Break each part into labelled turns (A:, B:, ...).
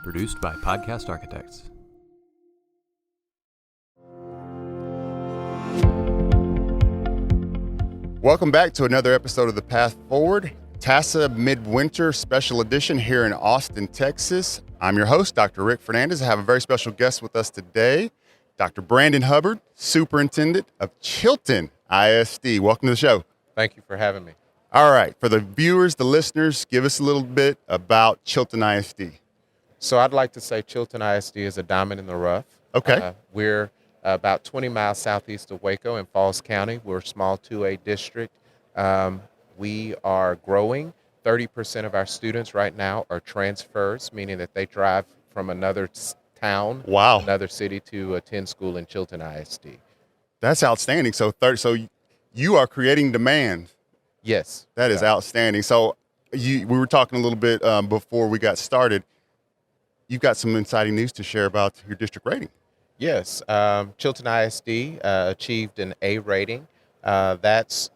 A: Produced by Podcast Architects.
B: Welcome back to another episode of The Path Forward, TASA Midwinter Special Edition here in Austin, Texas. I'm your host, Dr. Rick Fernandez. I have a very special guest with us today, Dr. Brandon Hubbard, Superintendent of Chilton ISD. Welcome to the show.
C: Thank you for having me.
B: All right, for the viewers, the listeners, give us a little bit about Chilton ISD.
C: So I'd like to say Chilton ISD is a diamond in the rough.
B: Okay.
C: We're about 20 miles southeast of Waco in Falls County. We're a small 2A district. We are growing. 30% of our students right now are transfers, meaning that they drive from another town, another city to attend school in Chilton ISD.
B: That's outstanding. So you are creating demand.
C: Yes.
B: That is outstanding. So we were talking a little bit before we got started. You've got some exciting news to share about your district rating.
C: Yes. Chilton ISD achieved an A rating. That's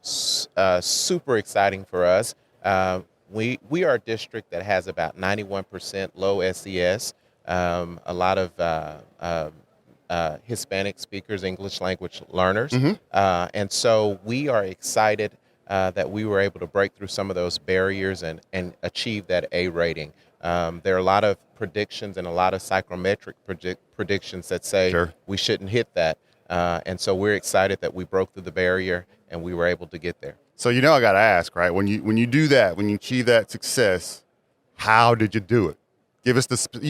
C: super exciting for us. We are a district that has about 91% low SES, a lot of Hispanic speakers, English language learners. And so we are excited that we were able to break through some of those barriers and achieve that A rating. There are a lot of predictions and a lot of psychometric predictions that say we shouldn't hit that. And so we're excited that we broke through the barrier and we were able to get there.
B: So, I got to ask, right? When you do that, when you achieve that success, how did you do it? You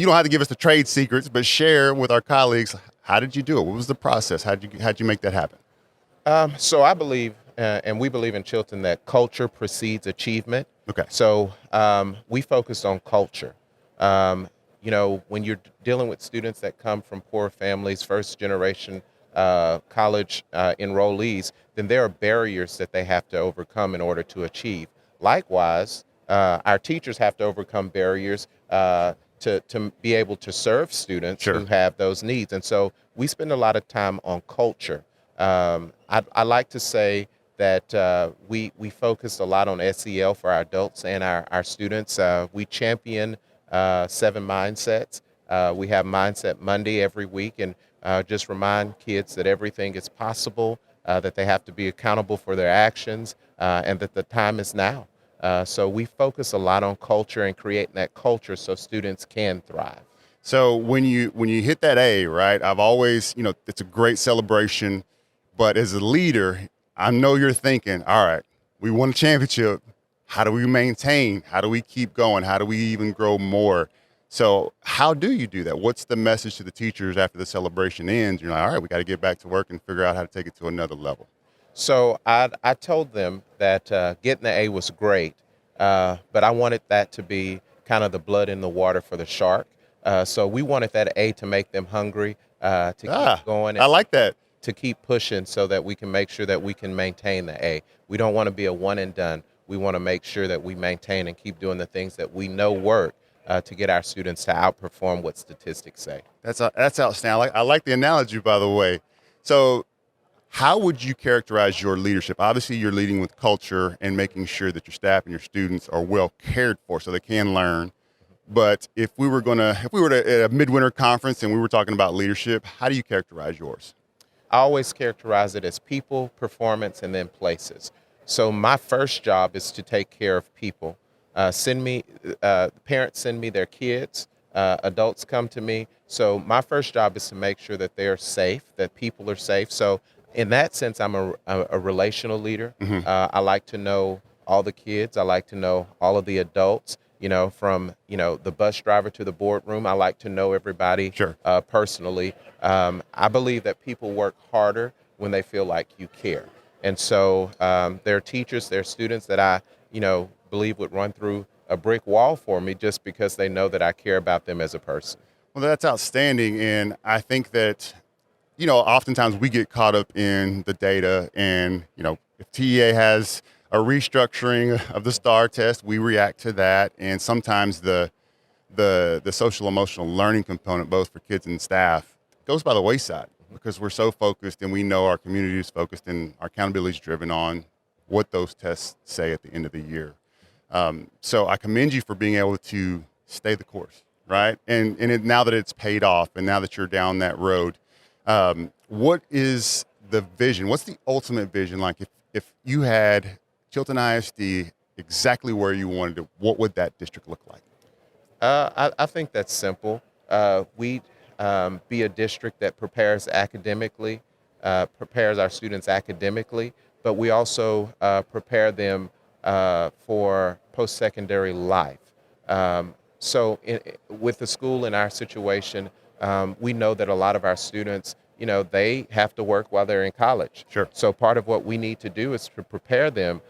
B: don't have to give us the trade secrets, but share with our colleagues, how did you do it? What was the process? How'd you make that happen?
C: So I believe, and we believe in Chilton, that culture precedes achievement.
B: Okay.
C: So we focused on culture. When you're dealing with students that come from poor families, first generation college enrollees, then there are barriers that they have to overcome in order to achieve. Likewise, our teachers have to overcome barriers to be able to serve students who have those needs. And so we spend a lot of time on culture. I like to say that we focused a lot on SEL for our adults and our students. We champion 7 mindsets. We have Mindset Monday every week and just remind kids that everything is possible, that they have to be accountable for their actions, and that the time is now. So we focus a lot on culture and creating that culture so students can thrive.
B: So when you hit that A, right, I've always, it's a great celebration, but as a leader, I know you're thinking, all right, we won a championship. How do we maintain? How do we keep going? How do we even grow more? So how do you do that? What's the message to the teachers after the celebration ends? You're like, all right, we got to get back to work and figure out how to take it to another level.
C: So I told them that getting the A was great, but I wanted that to be kind of the blood in the water for the shark. So we wanted that A to make them hungry, to keep going.
B: I like that.
C: To keep pushing so that we can make sure that we can maintain the A. We don't want to be a one and done. We want to make sure that we maintain and keep doing the things that we know work to get our students to outperform what statistics say.
B: That's outstanding. I like the analogy, by the way. So how would you characterize your leadership? Obviously, you're leading with culture and making sure that your staff and your students are well cared for so they can learn. But if we were at a midwinter conference and we were talking about leadership, how do you characterize yours?
C: I always characterize it as people, performance, and then places. So my first job is to take care of people. Parents send me their kids, adults come to me. So my first job is to make sure that they're safe, that people are safe. So in that sense, I'm a relational leader. I like to know all the kids. I like to know all of the adults. From the bus driver to the boardroom. I like to know everybody personally. I believe that people work harder when they feel like you care. And so there are teachers, there are students that I, believe would run through a brick wall for me just because they know that I care about them as a person.
B: Well, that's outstanding. And I think that, oftentimes we get caught up in the data and, if TEA has a restructuring of the STAR test, we react to that. And sometimes the social emotional learning component, both for kids and staff, goes by the wayside because we're so focused and we know our community is focused and our accountability is driven on what those tests say at the end of the year. So I commend you for being able to stay the course, right? And now that it's paid off, and now that you're down that road, what is the vision? What's the ultimate vision? Like if you had Chilton ISD exactly where you wanted it, what would that district look like?
C: I think that's simple. We be a district that prepares academically, prepares our students academically, but we also prepare them for post-secondary life. With the school in our situation, we know that a lot of our students, they have to work while they're in college.
B: Sure.
C: So part of what we need to do is to prepare them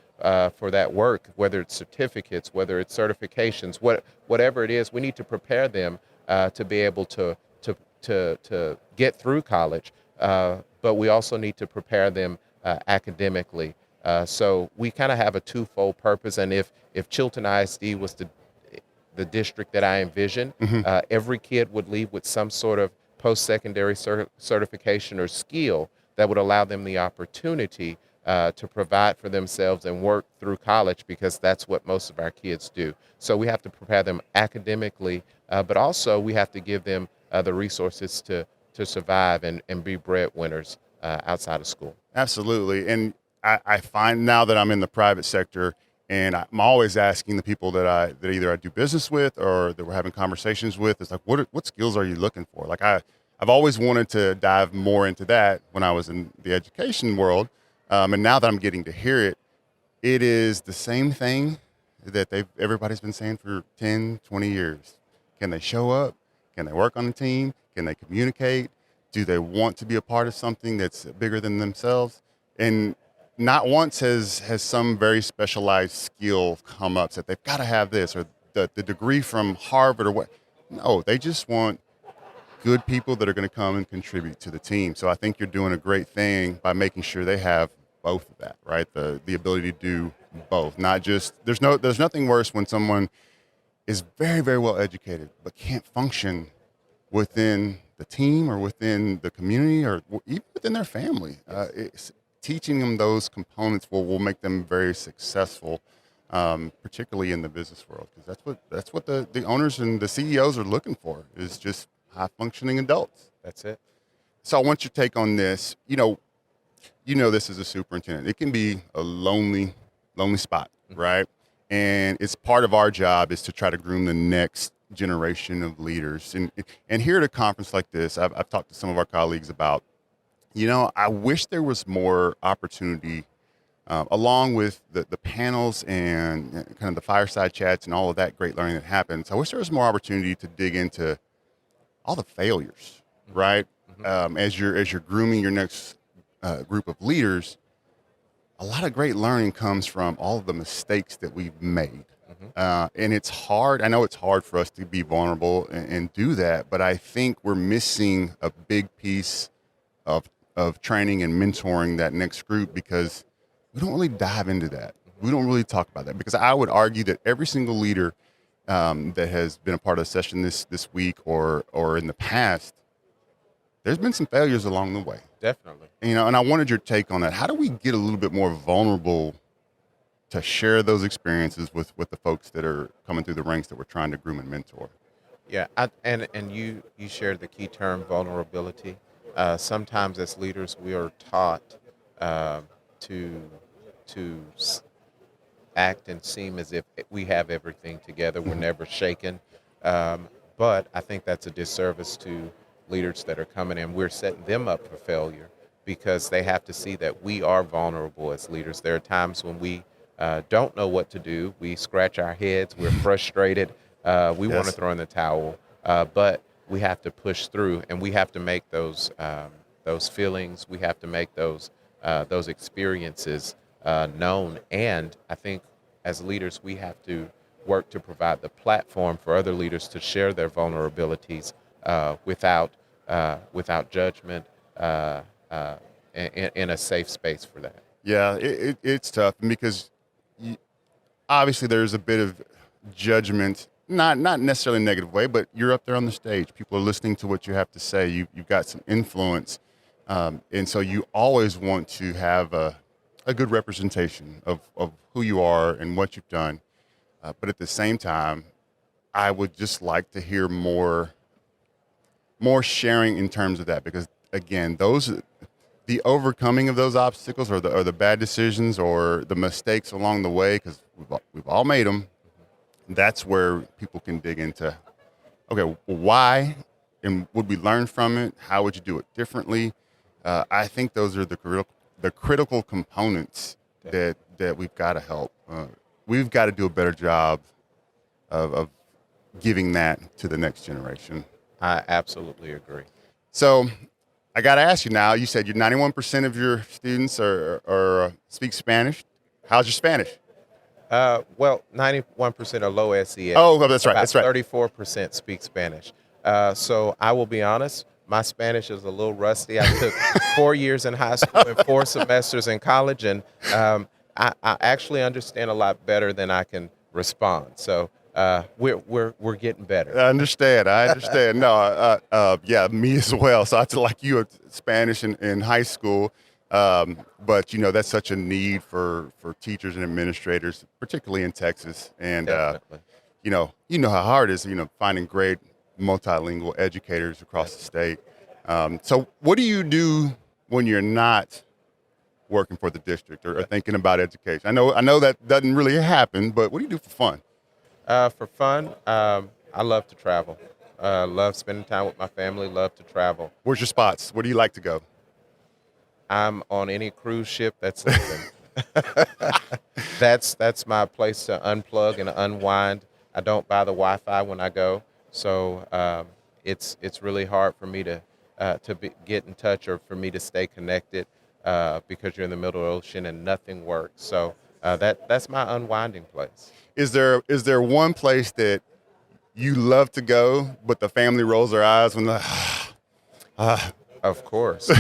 C: for that work, whether it's certificates, whether it's certifications, whatever it is, we need to prepare them to be able to get through college. But we also need to prepare them academically. So we kind of have a twofold purpose. And if Chilton ISD was the district that I envision, every kid would leave with some sort of post-secondary certification or skill that would allow them the opportunity to provide for themselves and work through college, because that's what most of our kids do. So we have to prepare them academically, but also we have to give them the resources to survive and be breadwinners outside of school.
B: Absolutely. And I find now that I'm in the private sector, and I'm always asking the people that either I do business with or that we're having conversations with, it's like, what skills are you looking for? Like I've always wanted to dive more into that when I was in the education world. And now that I'm getting to hear it, it is the same thing that everybody's been saying for 10, 20 years. Can they show up? Can they work on a team? Can they communicate? Do they want to be a part of something that's bigger than themselves? And not once has some very specialized skill come up, said they've got to have this, or the degree from Harvard or what. No, they just want good people that are going to come and contribute to the team. So I think you're doing a great thing by making sure they have both of that, right? The ability to do both. Not just, there's nothing worse when someone is very, very well educated but can't function within the team or within the community or even within their family. Teaching them those components will make them very successful, particularly in the business world, because that's what the owners and the CEOs are looking for, is just high functioning adults.
C: That's it.
B: So I want your take on this. You know this as a superintendent, it can be a lonely spot, right? And it's part of our job is to try to groom the next generation of leaders. And here at a conference like this, I've talked to some of our colleagues about, I wish there was more opportunity, along with the panels and kind of the fireside chats and all of that great learning that happens. I wish there was more opportunity to dig into all the failures, right? As you're grooming your next group of leaders, a lot of great learning comes from all of the mistakes that we've made. And it's hard. I know it's hard for us to be vulnerable and do that, but I think we're missing a big piece of training and mentoring that next group, because we don't really dive into that. We don't really talk about that, because I would argue that every single leader that has been a part of the session this week or in the past, there's been some failures along the way.
C: Definitely.
B: And I wanted your take on that. How do we get a little bit more vulnerable to share those experiences with the folks that are coming through the ranks that we're trying to groom and mentor?
C: Yeah, and you shared the key term, vulnerability. Sometimes as leaders, we are taught to act and seem as if we have everything together. We're never shaken. But I think that's a disservice to leaders that are coming in. We're setting them up for failure because they have to see that we are vulnerable as leaders. There are times when we don't know what to do. We scratch our heads. We're frustrated. We want to throw in the towel. But we have to push through, and we have to make those feelings. We have to make those experiences known. And I think as leaders, we have to work to provide the platform for other leaders to share their vulnerabilities without judgment, in a safe space for that.
B: Yeah, it's tough because obviously there's a bit of judgment, not necessarily in a negative way, but you're up there on the stage. People are listening to what you have to say. You've got some influence, and so you always want to have a good representation of who you are and what you've done. But at the same time, I would just like to hear more sharing in terms of that, because again, the overcoming of those obstacles or the bad decisions or the mistakes along the way, because we've all made them. That's where people can dig into, okay, why, and would we learn from it? How would you do it differently? I think those are the critical components that we've got to help. We've got to do a better job of giving that to the next generation.
C: I absolutely agree.
B: So I got to ask you now, you said 91% of your students are speak Spanish. How's your Spanish?
C: Well, 91% are low SES.
B: Oh, that's right.
C: About
B: That's right.
C: 34% speak Spanish. So I will be honest, my Spanish is a little rusty. I took 4 years in high school and 4 semesters in college, and I actually understand a lot better than I can respond. So we're getting better.
B: I understand. No, yeah, me as well. So I feel like you had Spanish in high school, but that's such a need for teachers and administrators, particularly in Texas. And
C: Definitely.
B: you know how hard it is, finding great multilingual educators across the state. So what do you do when you're not working for the district or thinking about education? I know that doesn't really happen, but what do you do for fun?
C: For fun, I love to travel. Love spending time with my family, love to travel.
B: Where's your spots? Where do you like to go?
C: I'm on any cruise ship that's open. That's my place to unplug and unwind. I don't buy the Wi-Fi when I go, so it's really hard for me to get in touch or for me to stay connected because you're in the middle of the ocean and nothing works. So that's my unwinding place.
B: Is there one place that you love to go, but the family rolls their eyes when
C: Of course.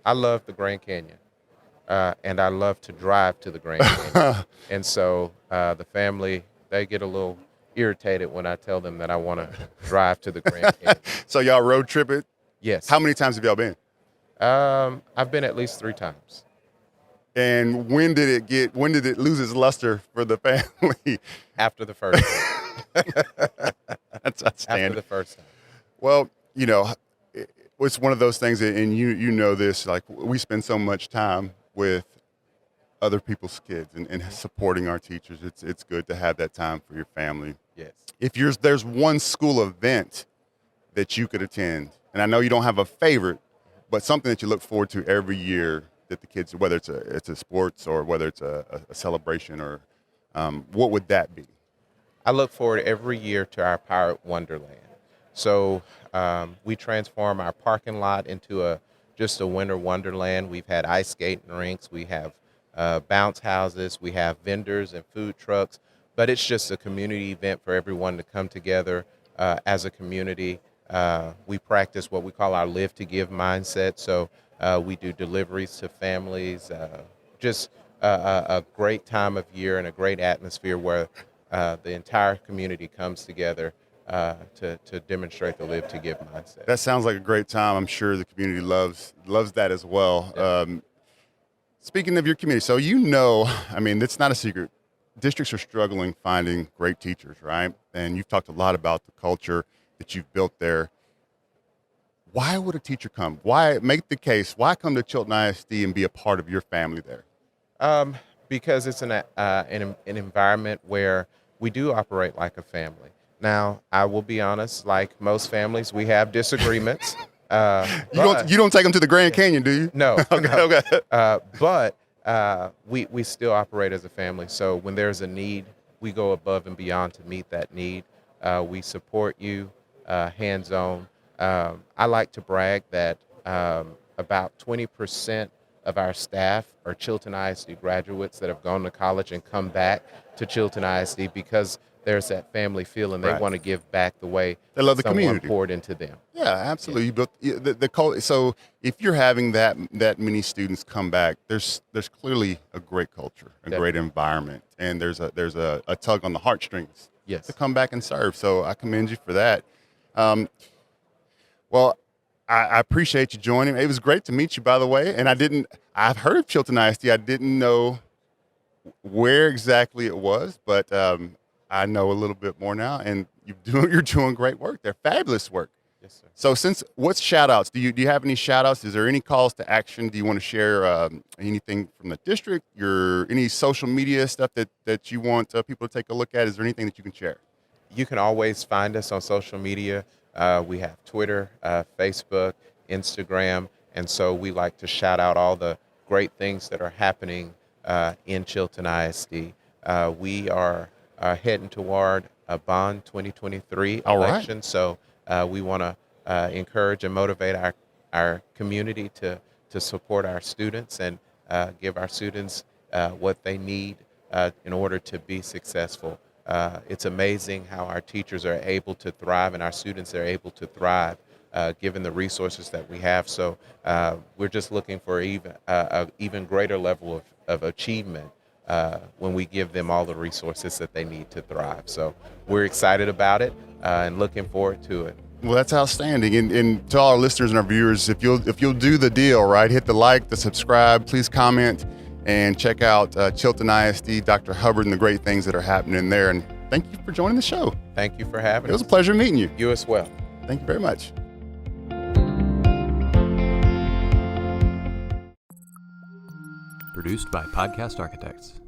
C: I love the Grand Canyon, and I love to drive to the Grand Canyon. And so the family, they get a little irritated when I tell them that I want to drive to the Grand Canyon.
B: So y'all road trip it?
C: Yes.
B: How many times have y'all been?
C: I've been at least 3 times.
B: And when did it lose its luster for the family?
C: After the first time.
B: That's outstanding.
C: After the first time.
B: Well, it's one of those things, and you know this, like we spend so much time with other people's kids and supporting our teachers. It's good to have that time for your family.
C: Yes.
B: If there's one school event that you could attend, and I know you don't have a favorite, but something that you look forward to every year that the kids, whether it's a sports or whether it's a celebration, or what would that be?
C: I look forward every year to our Pirate Wonderland. So we transform our parking lot into just a winter wonderland. We've had ice skating rinks, we have bounce houses, we have vendors and food trucks, but it's just a community event for everyone to come together as a community. We practice what we call our live to give mindset. So we do deliveries to families, just a great time of year and a great atmosphere where the entire community comes together to demonstrate the live to give mindset.
B: That sounds like a great time. I'm sure the community loves that as well.
C: Yeah.
B: Speaking of your community, so I mean, it's not a secret. Districts are struggling finding great teachers, right? And you've talked a lot about the culture that you've built there. Why would a teacher come? Why make the case? Why come to Chilton ISD and be a part of your family there?
C: Because it's an environment where we do operate like a family. Now, I will be honest, like most families, we have disagreements.
B: You don't take them to the Grand Canyon, do you?
C: No.
B: Okay.
C: But we still operate as a family. So when there's a need, we go above and beyond to meet that need. We support you hands-on. I like to brag that about 20% of our staff are Chilton ISD graduates that have gone to college and come back to Chilton ISD because there's that family feel and they want to give back the way
B: they love the
C: someone
B: community
C: poured into them.
B: Yeah, absolutely. You built the culture. So if you're having that many students come back, there's clearly a great culture, great environment, and there's a tug on the heartstrings to come back and serve. So I commend you for that. Well, I appreciate you joining. It was great to meet you, by the way. And I've heard of Chilton ISD. I didn't know where exactly it was, but I I know a little bit more now, and you're doing great work. They're fabulous work.
C: Yes, sir.
B: So what's Shoutouts? Do you have any Shoutouts? Is there any calls to action? Do you want to share anything from the district? Any social media stuff that you want people to take a look at? Is there anything that you can share?
C: You can always find us on social media. We have Twitter, Facebook, Instagram, and so we like to shout out all the great things that are happening in Chilton ISD. We are heading toward a bond 2023
B: All right.
C: election, so we want to encourage and motivate our community to support our students and give our students what they need in order to be successful. It's amazing how our teachers are able to thrive and our students are able to thrive given the resources that we have. So we're just looking for an even greater level of achievement when we give them all the resources that they need to thrive. So we're excited about it and looking forward to it.
B: Well, that's outstanding. And to all our listeners and our viewers, if you'll do the deal, right, hit the like, the subscribe, please comment, and check out Chilton ISD, Dr. Hubbard, and the great things that are happening there. And thank you for joining the show.
C: Thank you for having us.
B: It was a pleasure meeting you.
C: You as well.
B: Thank you very much.
A: Produced by Podcast Architects.